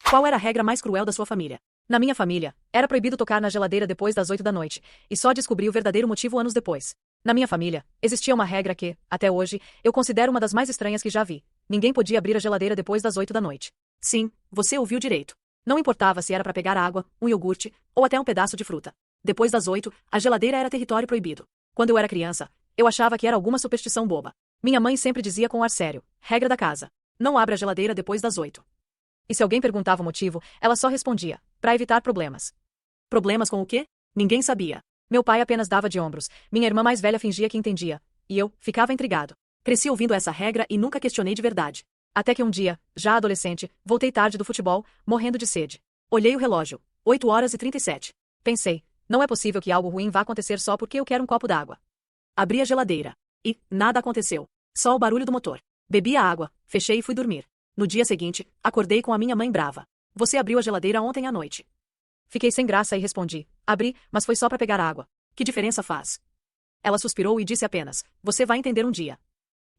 Qual era a regra mais cruel da sua família? Na minha família, era proibido tocar na geladeira depois das 8 da noite, e só descobri o verdadeiro motivo anos depois. Na minha família, existia uma regra que, até hoje, eu considero uma das mais estranhas que já vi. Ninguém podia abrir a geladeira depois das 8 da noite. Sim, você ouviu direito. Não importava se era para pegar água, um iogurte, ou até um pedaço de fruta. Depois das 8, a geladeira era território proibido. Quando eu era criança, eu achava que era alguma superstição boba. Minha mãe sempre dizia com ar sério: regra da casa. Não abra a geladeira depois das 8. E se alguém perguntava o motivo, ela só respondia: para evitar problemas. Problemas com o quê? Ninguém sabia. Meu pai apenas dava de ombros, minha irmã mais velha fingia que entendia, e eu ficava intrigado. Cresci ouvindo essa regra e nunca questionei de verdade. Até que um dia, já adolescente, voltei tarde do futebol, morrendo de sede. Olhei o relógio. 8h37. Pensei: não é possível que algo ruim vá acontecer só porque eu quero um copo d'água. Abri a geladeira. E nada aconteceu. Só o barulho do motor. Bebi a água, fechei e fui dormir. No dia seguinte, acordei com a minha mãe brava. Você abriu a geladeira ontem à noite. Fiquei sem graça e respondi: abri, mas foi só para pegar água. Que diferença faz? Ela suspirou e disse apenas: você vai entender um dia.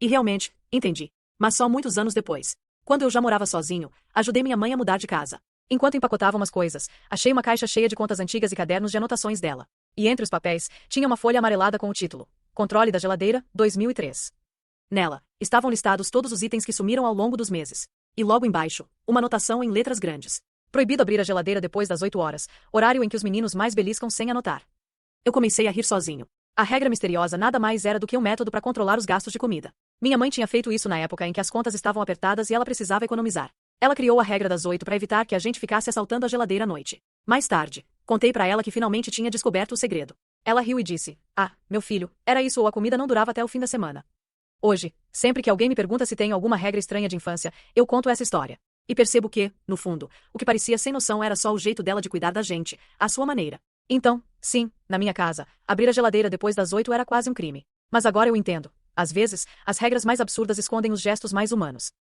E realmente, entendi. Mas só muitos anos depois. Quando eu já morava sozinho, ajudei minha mãe a mudar de casa. Enquanto empacotava umas coisas, achei uma caixa cheia de contas antigas e cadernos de anotações dela. E entre os papéis, tinha uma folha amarelada com o título: Controle da geladeira, 2003. Nela, estavam listados todos os itens que sumiram ao longo dos meses. E logo embaixo, uma anotação em letras grandes: proibido abrir a geladeira depois das 8 horas, horário em que os meninos mais beliscam sem anotar. Eu comecei a rir sozinho. A regra misteriosa nada mais era do que um método para controlar os gastos de comida. Minha mãe tinha feito isso na época em que as contas estavam apertadas e ela precisava economizar. Ela criou a regra das 8 para evitar que a gente ficasse assaltando a geladeira à noite. Mais tarde, contei para ela que finalmente tinha descoberto o segredo. Ela riu e disse: ah, meu filho, era isso ou a comida não durava até o fim da semana. Hoje, sempre que alguém me pergunta se tenho alguma regra estranha de infância, eu conto essa história. E percebo que, no fundo, o que parecia sem noção era só o jeito dela de cuidar da gente, à sua maneira. Então, sim, na minha casa, abrir a geladeira depois das 8 era quase um crime. Mas agora eu entendo. Às vezes, as regras mais absurdas escondem os gestos mais humanos.